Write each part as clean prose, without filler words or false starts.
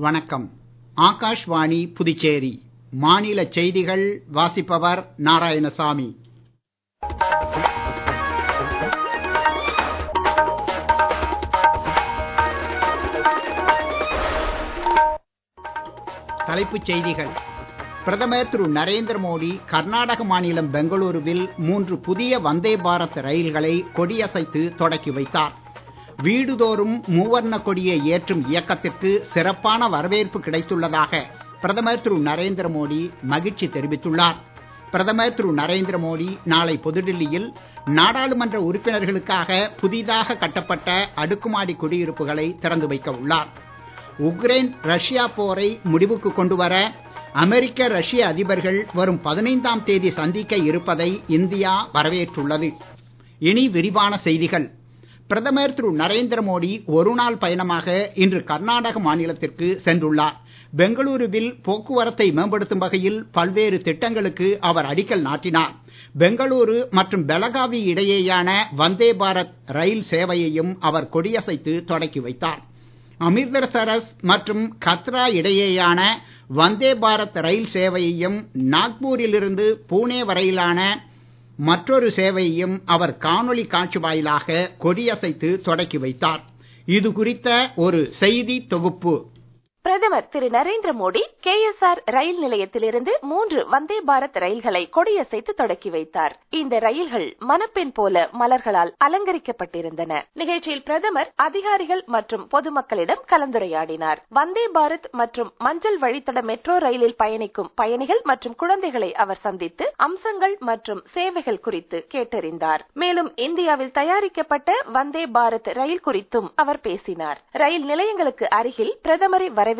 வணக்கம். ஆகாஷ்வாணி புதுச்சேரி. மாநில செய்திகள் வாசிப்பவர் நாராயணசாமி. தலைப்புச் செய்திகள். பிரதமர் திரு நரேந்திர மோடி கர்நாடக மாநிலம் பெங்களூருவில் 3 புதிய வந்தே பாரத் ரயில்களை கொடியசைத்து தொடக்கி வைத்தார். வீடுதோறும் மூவர்ண கொடியை ஏற்றும் இயக்கத்திற்கு சிறப்பான வரவேற்பு கிடைத்துள்ளதாக பிரதமர் திரு நரேந்திர மோடி மகிழ்ச்சி தெரிவித்துள்ளார். பிரதமர் திரு நரேந்திர மோடி நாளை புதுடில்லியில் நாடாளுமன்ற உறுப்பினர்களுக்காக புதிதாக கட்டப்பட்ட அடுக்குமாடி குடியிருப்புகளை திறந்து வைக்க உள்ளார். உக்ரைன் ரஷ்யா போரை முடிவுக்கு கொண்டுவர அமெரிக்க ரஷ்ய அதிபர்கள் வரும் 15ஆம் தேதி சந்திக்க இருப்பதை இந்தியா வரவேற்றுள்ளது. இனி விரிவான செய்திகள். பிரதமர் திரு நரேந்திர மோடி ஒருநாள் பயணமாக இன்று கர்நாடக மாநிலத்திற்கு சென்றுள்ளார். பெங்களூருவில் போக்குவரத்தை மேம்படுத்தும் வகையில் பல்வேறு திட்டங்களுக்கு அவர் அடிக்கல் நாட்டினார். பெங்களூரு மற்றும் பெலகாவி இடையேயான வந்தே பாரத் ரயில் சேவையையும் அவர் கொடியசைத்து தொடக்கி வைத்தார். அமிர்தசரஸ் மற்றும் கத்ரா இடையேயான வந்தே பாரத் ரயில் சேவையையும் நாக்பூரிலிருந்து புனே வரையிலான மற்றொரு சேவையையும் அவர் காணொளி காட்சி வாயிலாக கொடியசைத்து தொடக்கி வைத்தார். இது குறித்த ஒரு செய்தி தொகுப்பு. பிரதமர் திரு நரேந்திர மோடி KSR ரயில் நிலையத்திலிருந்து 3 வந்தே பாரத் ரயில்களை கொடியசைத்து தொடக்கி வைத்தார். இந்த ரயில்கள் மணப்பெண் போல மலர்களால் அலங்கரிக்கப்பட்டிருந்தன. நிகழ்ச்சியில் பிரதமர் அதிகாரிகள் மற்றும் பொதுமக்களிடம் கலந்துரையாடினார். வந்தே பாரத் மற்றும் மஞ்சள் வழித்தட மெட்ரோ ரயிலில் பயணிக்கும் பயணிகள் மற்றும் குழந்தைகளை அவர் சந்தித்து அம்சங்கள் மற்றும் சேவைகள் குறித்து கேட்டறிந்தார். மேலும் இந்தியாவில் தயாரிக்கப்பட்ட வந்தே பாரத் ரயில் குறித்தும் அவர் பேசினார். ரயில் நிலையங்களுக்கு அருகில் பிரதமரை வரவேற்க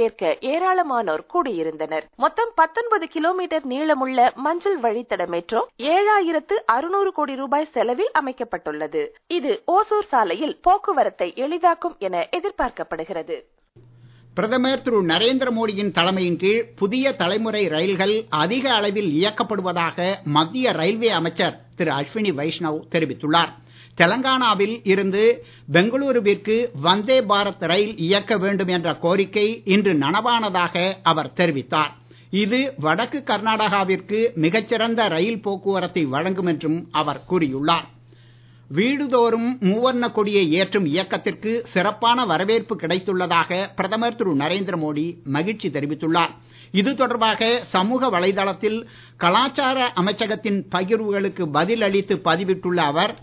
ஏராளமானோர் கூடியிருந்தனர். மொத்தம் 19 கிலோமீட்டர் நீளமுள்ள மஞ்சள் வழித்தட மெட்ரோ 7600 கோடி ரூபாய் செலவில் அமைக்கப்பட்டுள்ளது. இது ஓசூர் சாலையில் போக்குவரத்தை எளிதாக்கும் என எதிர்பார்க்கப்படுகிறது. பிரதமர் திரு நரேந்திர மோடியின் தலைமையின் கீழ் புதிய தலைமுறை ரயில்கள் அதிக அளவில் இயக்கப்படுவதாக மத்திய ரயில்வே அமைச்சர் திரு அஸ்வினி வைஷ்ணவ் தெரிவித்துள்ளார். தெலங்கானாவில் இருந்து பெங்களூருவிற்கு வந்தே பாரத் ரயில் இயக்க வேண்டும் என்ற கோரிக்கை இன்று நனவானதாக அவர் தெரிவித்தார். இது வடக்கு கர்நாடகாவிற்கு மிகச்சிறந்த ரயில் போக்குவரத்தை வழங்கும் என்றும் அவர் கூறியுள்ளார். வீடுதோறும் மூவர்ண கொடியை ஏற்றும் இயக்கத்திற்கு சிறப்பான வரவேற்பு கிடைத்துள்ளதாக பிரதமர் திரு நரேந்திர மோடி மகிழ்ச்சி தெரிவித்துள்ளார். இது தொடர்பாக சமூக வலைதளத்தில் கலாச்சார அமைச்சகத்தின் பகிர்வுகளுக்கு பதில் அளித்து பதிவிட்டுள்ள அவர்,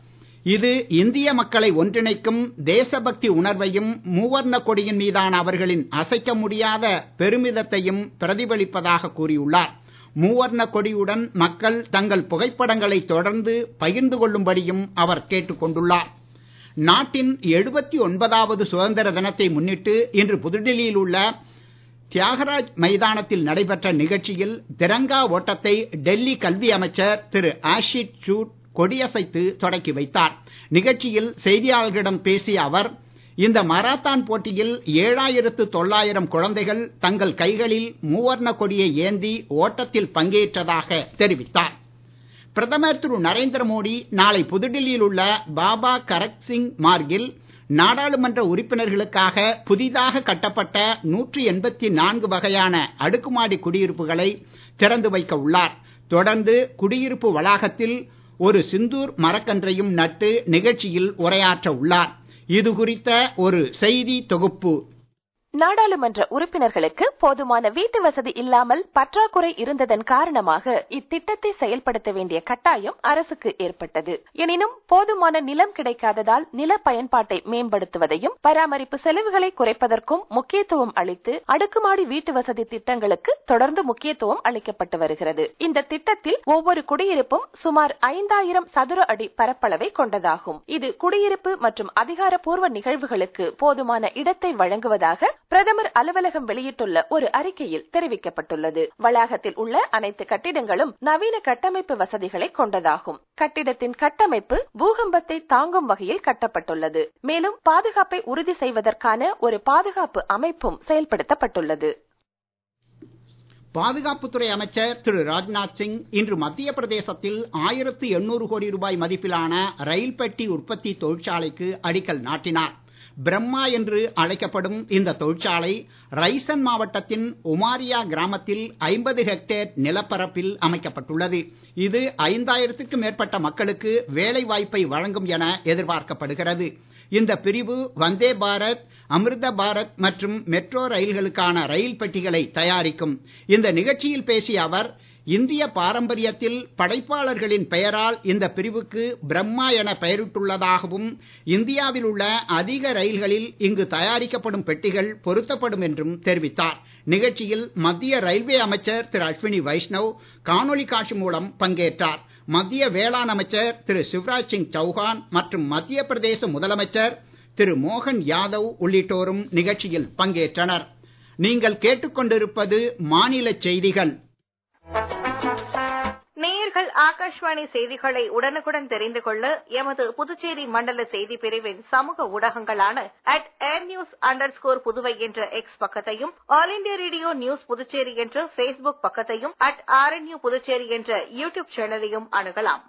இது இந்திய மக்களை ஒன்றிணைக்கும் தேசபக்தி உணர்வையும் மூவர்ண கொடியின் மீதான அவர்களின் அசைக்க முடியாத பெருமிதத்தையும் பிரதிபலிப்பதாக கூறியுள்ளார். மூவர்ண கொடியுடன் மக்கள் தங்கள் புகைப்படங்களை தொடர்ந்து பகிர்ந்து கொள்ளும்படியும் அவர் கேட்டுக் கொண்டுள்ளார். நாட்டின் 79வது சுதந்திர தினத்தை முன்னிட்டு இன்று புதுடில்லியில் உள்ள தியாகராஜ் மைதானத்தில் நடைபெற்ற நிகழ்ச்சியில் திரங்கா ஓட்டத்தை டெல்லி கல்வி அமைச்சர் திரு ஆஷிஷ் சூட் கொடியசைத்து தொடக்கி வைத்தார். நிகழ்ச்சியில் செய்தியாளர்களிடம் பேசிய அவர், இந்த மராத்தான் போட்டியில் 7900 குழந்தைகள் தங்கள் கைகளில் மூவர்ண கொடியை ஏந்தி ஓட்டத்தில் பங்கேற்றதாக தெரிவித்தார். பிரதமர் திரு நரேந்திர மோடி நாளை புதுடில்லியில் உள்ள பாபா கரக் சிங் மார்கில் நாடாளுமன்ற உறுப்பினர்களுக்காக புதிதாக கட்டப்பட்ட 184 வகையான அடுக்குமாடி குடியிருப்புகளை திறந்து வைக்க உள்ளார். தொடர்ந்து குடியிருப்பு வளாகத்தில் ஒரு சிந்தூர் மரக்கன்றையும் நட்டு நிகழ்ச்சியில் உரையாற்ற உள்ளார். இது குறித்த ஒரு செய்தி தொகுப்பு. நாடாளுமன்ற உறுப்பினர்களுக்கு போதுமான வீட்டு வசதி இல்லாமல் பற்றாக்குறை இருந்ததன் காரணமாக இத்திட்டத்தை செயல்படுத்த வேண்டிய கட்டாயம் அரசுக்கு ஏற்பட்டது. எனினும் போதுமான நிலம் கிடைக்காததால் நில பயன்பாட்டை மேம்படுத்துவதையும் பராமரிப்பு செலவுகளை குறைப்பதற்கும் முக்கியத்துவம் அளித்து அடுக்குமாடி வீட்டு வசதி திட்டங்களுக்கு தொடர்ந்து முக்கியத்துவம் அளிக்கப்பட்டு வருகிறது. இந்த திட்டத்தில் ஒவ்வொரு குடியிருப்பும் சுமார் 5000 சதுர அடி பரப்பளவை கொண்டதாகும். இது குடியிருப்பு மற்றும் அதிகாரப்பூர்வ நிகழ்வுகளுக்கு போதுமான இடத்தை வழங்குவதாக பிரதமர் அலுவலகம் வெளியிட்டுள்ள ஒரு அறிக்கையில் தெரிவிக்கப்பட்டுள்ளது. வளாகத்தில் உள்ள அனைத்து கட்டிடங்களும் நவீன கட்டமைப்பு வசதிகளை கொண்டதாகும். கட்டிடத்தின் கட்டமைப்பு பூகம்பத்தை தாங்கும் வகையில் கட்டப்பட்டுள்ளது. மேலும் பாதுகாப்பை உறுதி செய்வதற்கான ஒரு பாதுகாப்பு அமைப்பும் செயல்படுத்தப்பட்டுள்ளது. பாதுகாப்புத்துறை அமைச்சர் திரு ராஜ்நாத் சிங் இன்று மத்திய பிரதேசத்தில் 1800 கோடி ரூபாய் மதிப்பிலான ரயில் பெட்டி உற்பத்தி தொழிற்சாலைக்கு அடிக்கல் நாட்டினார். பிரம்மா என்று அழைக்கப்படும் இந்த தொழிற்சாலை ரைசன் மாவட்டத்தின் உமாரியா கிராமத்தில் 50 ஹெக்டேர் நிலப்பரப்பில் அமைக்கப்பட்டுள்ளது. இது 5000க்கும் மேற்பட்ட மக்களுக்கு வேலை வாய்ப்பை வழங்கும் என எதிர்பார்க்கப்படுகிறது. இந்த பிரிவு வந்தே பாரத், அமிர்த பாரத் மற்றும் மெட்ரோ ரயில்களுக்கான ரயில் பெட்டிகளை தயாரிக்கும். இந்த நிகழ்ச்சியில் பேசிய அவர், இந்திய பாரம்பரியத்தில் படைப்பாளர்களின் பெயரால் இந்த பிரிவுக்கு பிரம்மா என பெயரிட்டுள்ளதாகவும், இந்தியாவில் உள்ள அதிக ரயில்களில் இங்கு தயாரிக்கப்படும் பெட்டிகள் பொருத்தப்படும் என்றும் தெரிவித்தார். நிகழ்ச்சியில் மத்திய ரயில்வே அமைச்சர் திரு அஸ்வினி வைஷ்ணவ் காணொளி காட்சி மூலம் பங்கேற்றார். மத்திய வேளாண் அமைச்சர் திரு சிவராஜ் சிங் சௌஹான் மற்றும் மத்திய பிரதேச முதலமைச்சர் திரு மோகன் யாதவ் உள்ளிட்டோரும் நிகழ்ச்சியில் பங்கேற்றனர். நீங்கள் கேட்டுக்கொண்டிருப்பது மாநில செய்திகள். நேயர்கள் ஆகாஷ்வாணி செய்திகளை உடனுக்குடன் தெரிந்து கொள்ள எமது புதுச்சேரி மண்டல செய்தி பிரிவின் சமூக ஊடகங்களான @airnews_புதுவை என்ற எக்ஸ் பக்கத்தையும், all India radio news Puducherry என்ற Facebook பக்கத்தையும், @RNU புதுச்சேரி என்ற யூடியூப் சேனலையும் அணுகலாம்.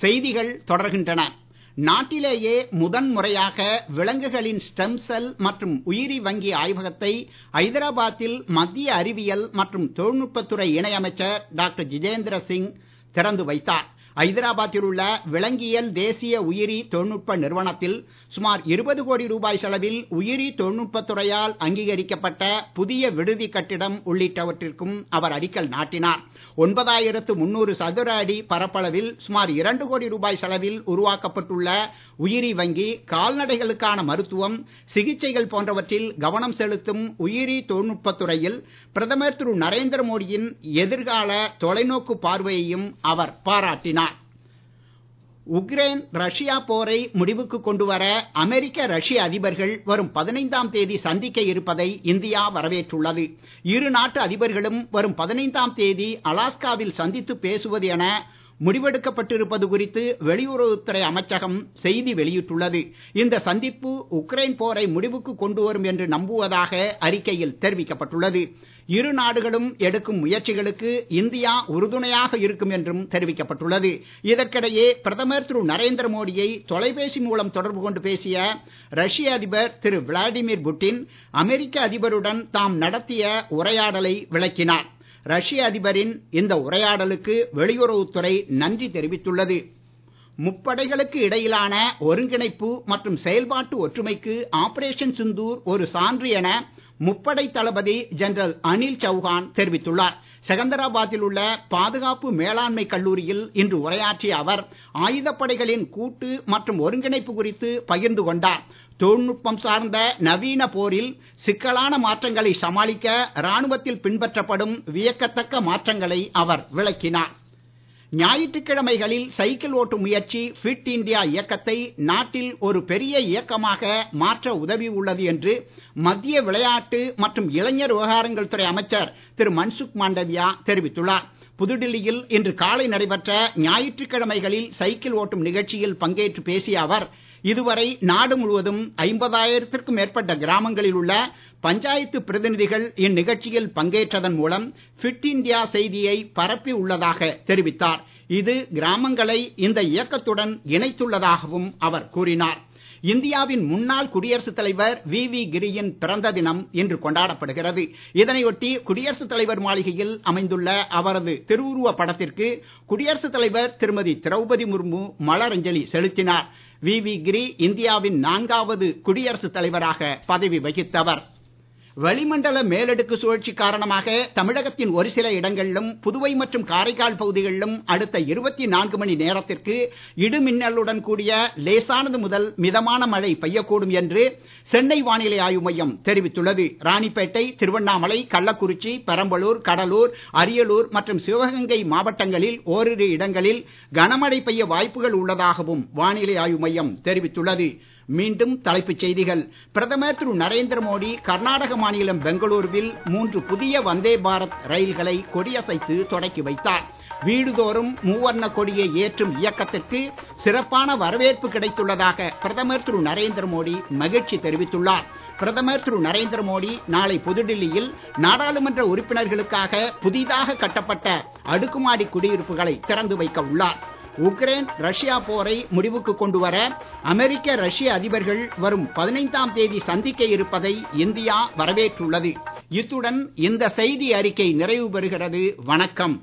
செய்திகள் தொடர்கின்றன. நாட்டிலேயே முதன்முறையாக விலங்குகளின் ஸ்டெம் செல் மற்றும் உயிரி வங்கி ஆய்வகத்தை ஐதராபாத்தில் மத்திய அறிவியல் மற்றும் தொழில்நுட்பத்துறை இணையமைச்சர் டாக்டர் ஜிதேந்திர சிங் திறந்து வைத்தார். ஐதராபாத்தில் உள்ள விலங்கியல் தேசிய உயிரி தொழில்நுட்ப நிறுவனத்தில் சுமார் 20 கோடி ரூபாய் செலவில் உயிரி தொழில்நுட்பத்துறையால் அங்கீகரிக்கப்பட்ட புதிய விடுதி கட்டிடம் உள்ளிட்டவற்றிற்கும் அவர் அடிக்கல் நாட்டினார். 9300 சதுர அடி பரப்பளவில் சுமார் 2 கோடி ரூபாய் செலவில் உருவாக்கப்பட்டுள்ள உயிரி வங்கி கால்நடைகளுக்கான மருத்துவம், சிகிச்சைகள் போன்றவற்றில் கவனம் செலுத்தும் உயிரி தொழில்நுட்பத்துறையில் பிரதமர் திரு நரேந்திர மோடியின் எதிர்கால தொலைநோக்கு பார்வையையும் அவர் பாராட்டினார். உக்ரைன் ரஷ்யா போரை முடிவுக்கு கொண்டு வர அமெரிக்க ரஷ்ய அதிபர்கள் வரும் 15ஆம் தேதி சந்திக்க இருப்பதை இந்தியா வரவேற்றுள்ளது. இரு நாட்டு அதிபர்களும் வரும் 15ஆம் தேதி அலாஸ்காவில் சந்தித்து பேசுவது என முடிவெடுக்கப்பட்டிருப்பது குறித்து வெளியுறவுத்துறை அமைச்சகம் செய்தி வெளியிட்டுள்ளது. இந்த சந்திப்பு உக்ரைன் போரை முடிவுக்கு கொண்டு வரும் என்று நம்புவதாக அறிக்கையில் தெரிவிக்கப்பட்டுள்ளது. இரு நாடுகளும் எடுக்கும் முயற்சிகளுக்கு இந்தியா உறுதுணையாக இருக்கும் என்றும் தெரிவிக்கப்பட்டுள்ளது. இதற்கிடையே பிரதமர் திரு நரேந்திர மோடியை தொலைபேசி மூலம் தொடர்பு கொண்டு பேசிய ரஷ்ய அதிபர் திரு விளாடிமிர் புட்டின் அமெரிக்க அதிபருடன் தாம் நடத்திய உரையாடலை விளக்கினார். ரஷ்ய அதிபரின் இந்த உரையாடலுக்கு வெளியுறவுத்துறை நன்றி தெரிவித்துள்ளது. முப்படைகளுக்கு இடையிலான ஒருங்கிணைப்பு மற்றும் செயல்பாட்டு ஒற்றுமைக்கு ஆபரேஷன் சிந்தூர் ஒரு சான்று என முப்படை தளபதி ஜெனரல் அனில் சௌஹான் தெரிவித்துள்ளார். செகந்தராபாத்தில் உள்ள பாதுகாப்பு மேலாண்மை கல்லூரியில் இன்று உரையாற்றிய அவர் ஆயுதப்படைகளின் கூட்டு மற்றும் ஒருங்கிணைப்பு குறித்து பகிர்ந்து கொண்டார். தொழில்நுட்பம் சார்ந்த நவீன போரில் சிக்கலான மாற்றங்களை சமாளிக்க ராணுவத்தில் பின்பற்றப்படும் வியக்கத்தக்க மாற்றங்களை அவர் விளக்கினார். ஞாயிற்றுக்கிழமைகளில் சைக்கிள் ஓட்டும் முயற்சி ஃபிட் இந்தியா இயக்கத்தை நாட்டில் ஒரு பெரிய இயக்கமாக மாற்ற உதவி உள்ளது என்று மத்திய விளையாட்டு மற்றும் இளைஞர் விவகாரங்கள் துறை அமைச்சர் திரு மன்சுக் மாண்டவியா தெரிவித்துள்ளார். புதுடில்லியில் இன்று காலை நடைபெற்ற ஞாயிற்றுக்கிழமைகளில் சைக்கிள் ஓட்டும் நிகழ்ச்சியில் பங்கேற்று பேசிய அவர், இதுவரை நாடு முழுவதும் 50,000க்கும் மேற்பட்ட கிராமங்களில் உள்ள பஞ்சாயத்து பிரதிநிதிகள் இந்நிகழ்ச்சியில் பங்கேற்றதன் மூலம் ஃபிட் இந்தியா செய்தியை பரப்பி உள்ளதாக தெரிவித்தார். இது கிராமங்களை இந்த இயக்கத்துடன் இணைத்துள்ளதாகவும் அவர் கூறினார். இந்தியாவின் முன்னாள் குடியரசுத் தலைவர் வி கிரியின் பிறந்த தினம் இன்று கொண்டாடப்படுகிறது. இதனையொட்டி குடியரசுத் தலைவர் மாளிகையில் அமைந்துள்ள அவரது திருவுருவ படத்திற்கு குடியரசுத் தலைவர் திருமதி திரௌபதி முர்மு மலரஞ்சலி செலுத்தினார். வி கிரி இந்தியாவின் 4வது குடியரசுத் தலைவராக பதவி வகித்தவர். வளிமண்டல மேலடுக்கு சுழற்சி காரணமாக தமிழகத்தின் ஒரு சில இடங்களிலும் புதுவை மற்றும் காரைக்கால் பகுதிகளிலும் அடுத்த 24 மணி நேரத்திற்கு இடிமின்னலுடன் கூடிய லேசானது முதல் மிதமான மழை பெய்யக்கூடும் என்று சென்னை வானிலை ஆய்வு மையம் தெரிவித்துள்ளது. ராணிப்பேட்டை, திருவண்ணாமலை, கள்ளக்குறிச்சி, பெரம்பலூர், கடலூர், அரியலூர் மற்றும் சிவகங்கை மாவட்டங்களில் ஓரிரு இடங்களில் கனமழை பெய்ய வாய்ப்புகள் உள்ளதாகவும் வானிலை ஆய்வு மையம் தெரிவித்துள்ளது. மீண்டும் தலைப்புச் செய்திகள். பிரதமர் திரு நரேந்திர மோடி கர்நாடக மாநிலம் பெங்களூருவில் 3 புதிய வந்தே பாரத் ரயில்களை கொடியசைத்து தொடக்கி வைத்தார். வீடுதோறும் மூவர்ண கொடியை ஏற்றும் இயக்கத்திற்கு சிறப்பான வரவேற்பு கிடைத்துள்ளதாக பிரதமர் திரு நரேந்திர மோடி மகிழ்ச்சி தெரிவித்துள்ளார். பிரதமர் திரு நரேந்திர மோடி நாளை புதுடில்லியில் நாடாளுமன்ற உறுப்பினர்களுக்காக புதிதாக கட்டப்பட்ட அடுக்குமாடி குடியிருப்புகளை திறந்து வைக்க உள்ளார். உக்ரைன் ரஷ்யா போரை முடிவுக்கு கொண்டு வர அமெரிக்க ரஷ்ய அதிபர்கள் வரும் 15ஆம் தேதி சந்திக்க இருப்பதை இந்தியா வரவேற்றுள்ளது. இத்துடன் இந்த செய்தி அறிக்கை நிறைவு பெறுகிறது. வணக்கம்.